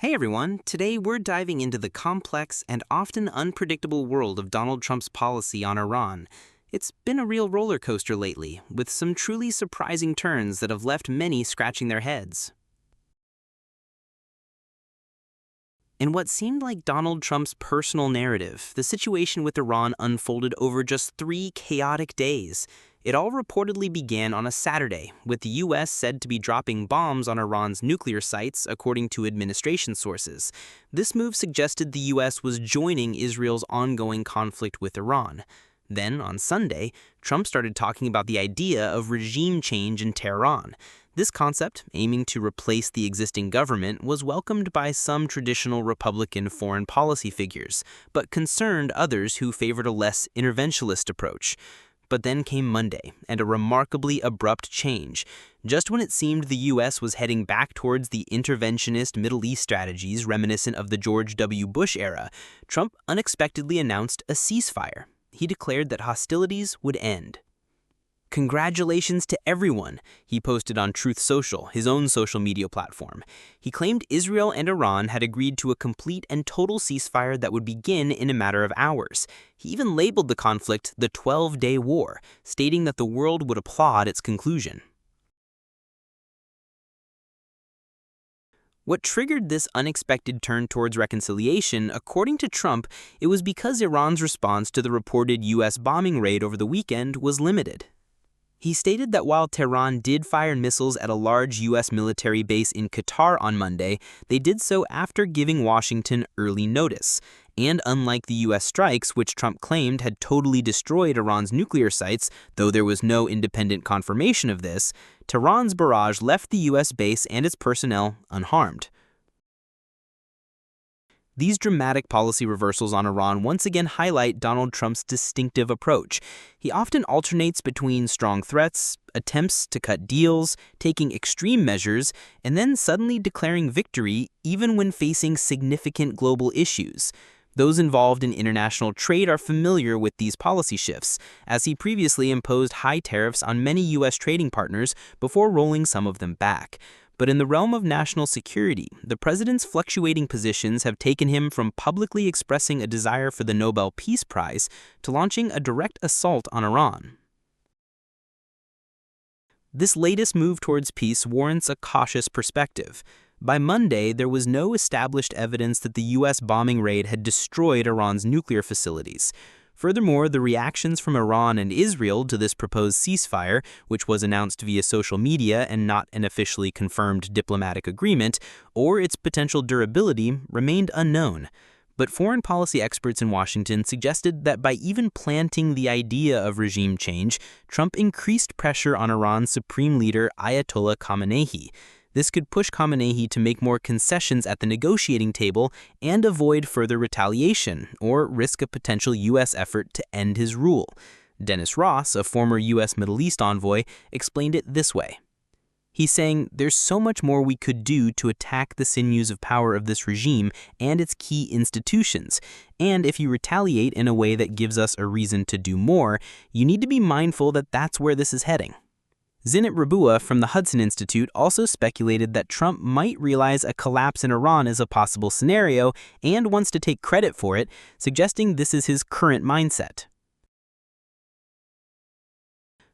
Hey everyone, today we're diving into the complex and often unpredictable world of Donald Trump's policy on Iran. It's been a real roller coaster lately, with some truly surprising turns that have left many scratching their heads. In what seemed like Donald Trump's personal narrative, the situation with Iran unfolded over just 3 chaotic days. It all reportedly began on a Saturday, with the U.S. said to be dropping bombs on Iran's nuclear sites, according to administration sources. This move suggested the U.S. was joining Israel's ongoing conflict with Iran. Then, on Sunday, Trump started talking about the idea of regime change in Tehran. This concept, aiming to replace the existing government, was welcomed by some traditional Republican foreign policy figures, but concerned others who favored a less interventionist approach. But then came Monday, and a remarkably abrupt change. Just when it seemed the U.S. was heading back towards the interventionist Middle East strategies reminiscent of the George W. Bush era, Trump unexpectedly announced a ceasefire. He declared that hostilities would end. "Congratulations to everyone," he posted on Truth Social, his own social media platform. He claimed Israel and Iran had agreed to a complete and total ceasefire that would begin in a matter of hours. He even labeled the conflict the 12-day war, stating that the world would applaud its conclusion. What triggered this unexpected turn towards reconciliation, according to Trump, it was because Iran's response to the reported U.S. bombing raid over the weekend was limited. He stated that while Tehran did fire missiles at a large U.S. military base in Qatar on Monday, they did so after giving Washington early notice. And unlike the U.S. strikes, which Trump claimed had totally destroyed Iran's nuclear sites, though there was no independent confirmation of this, Tehran's barrage left the U.S. base and its personnel unharmed. These dramatic policy reversals on Iran once again highlight Donald Trump's distinctive approach. He often alternates between strong threats, attempts to cut deals, taking extreme measures, and then suddenly declaring victory even when facing significant global issues. Those involved in international trade are familiar with these policy shifts, as he previously imposed high tariffs on many U.S. trading partners before rolling some of them back. But in the realm of national security, the president's fluctuating positions have taken him from publicly expressing a desire for the Nobel Peace Prize to launching a direct assault on Iran. This latest move towards peace warrants a cautious perspective. By Monday, there was no established evidence that the U.S. bombing raid had destroyed Iran's nuclear facilities. Furthermore, the reactions from Iran and Israel to this proposed ceasefire, which was announced via social media and not an officially confirmed diplomatic agreement, or its potential durability, remained unknown. But foreign policy experts in Washington suggested that by even planting the idea of regime change, Trump increased pressure on Iran's supreme leader Ayatollah Khamenei. This could push Khamenei to make more concessions at the negotiating table and avoid further retaliation or risk a potential U.S. effort to end his rule. Dennis Ross, a former U.S. Middle East envoy, explained it this way. He's saying, "There's so much more we could do to attack the sinews of power of this regime and its key institutions. And if you retaliate in a way that gives us a reason to do more, you need to be mindful that that's where this is heading." Zinat Rabua from the Hudson Institute also speculated that Trump might realize a collapse in Iran is a possible scenario and wants to take credit for it, suggesting this is his current mindset.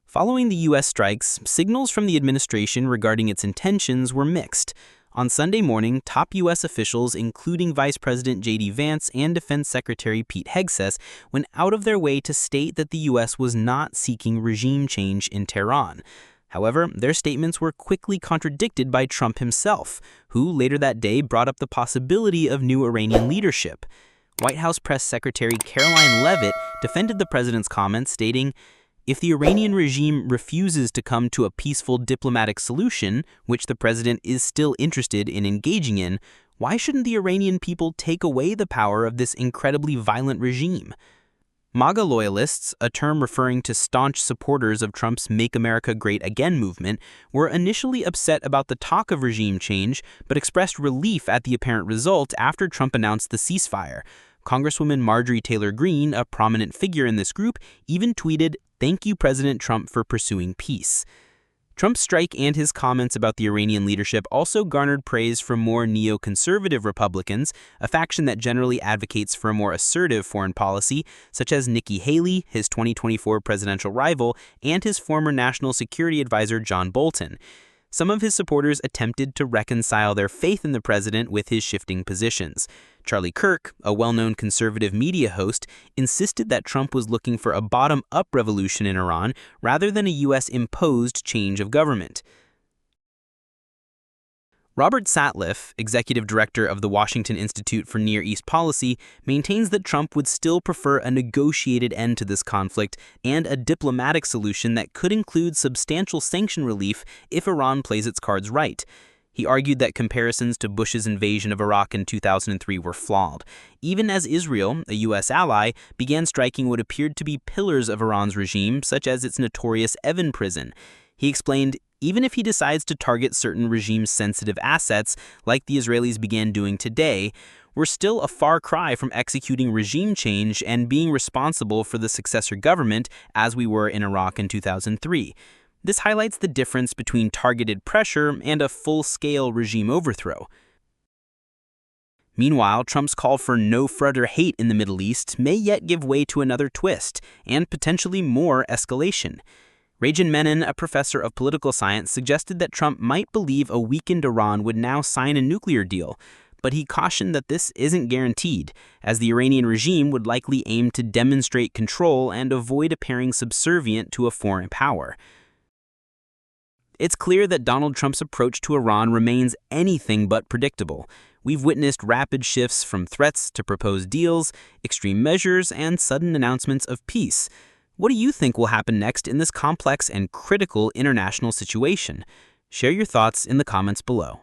Following the U.S. strikes, signals from the administration regarding its intentions were mixed. On Sunday morning, top U.S. officials, including Vice President J.D. Vance and Defense Secretary Pete Hegseth, went out of their way to state that the U.S. was not seeking regime change in Tehran. However, their statements were quickly contradicted by Trump himself, who later that day brought up the possibility of new Iranian leadership. White House Press Secretary Caroline Leavitt defended the president's comments, stating, "If the Iranian regime refuses to come to a peaceful diplomatic solution, which the president is still interested in engaging in, why shouldn't the Iranian people take away the power of this incredibly violent regime?" MAGA loyalists, a term referring to staunch supporters of Trump's Make America Great Again movement, were initially upset about the talk of regime change, but expressed relief at the apparent result after Trump announced the ceasefire. Congresswoman Marjorie Taylor Greene, a prominent figure in this group, even tweeted, "Thank you, President Trump, for pursuing peace." Trump's strike and his comments about the Iranian leadership also garnered praise from more neoconservative Republicans, a faction that generally advocates for a more assertive foreign policy, such as Nikki Haley, his 2024 presidential rival, and his former national security advisor John Bolton. Some of his supporters attempted to reconcile their faith in the president with his shifting positions. Charlie Kirk, a well-known conservative media host, insisted that Trump was looking for a bottom-up revolution in Iran rather than a U.S.-imposed change of government. Robert Satliff, executive director of the Washington Institute for Near East Policy, maintains that Trump would still prefer a negotiated end to this conflict and a diplomatic solution that could include substantial sanction relief if Iran plays its cards right. He argued that comparisons to Bush's invasion of Iraq in 2003 were flawed, even as Israel, a U.S. ally, began striking what appeared to be pillars of Iran's regime, such as its notorious Evin prison. He explained, even if he decides to target certain regime-sensitive assets, like the Israelis began doing today, we're still a far cry from executing regime change and being responsible for the successor government as we were in Iraq in 2003. This highlights the difference between targeted pressure and a full-scale regime overthrow. Meanwhile, Trump's call for no further hate in the Middle East may yet give way to another twist and potentially more escalation. Rajan Menon, a professor of political science, suggested that Trump might believe a weakened Iran would now sign a nuclear deal, but he cautioned that this isn't guaranteed, as the Iranian regime would likely aim to demonstrate control and avoid appearing subservient to a foreign power. It's clear that Donald Trump's approach to Iran remains anything but predictable. We've witnessed rapid shifts from threats to proposed deals, extreme measures, and sudden announcements of peace. What do you think will happen next in this complex and critical international situation? Share your thoughts in the comments below.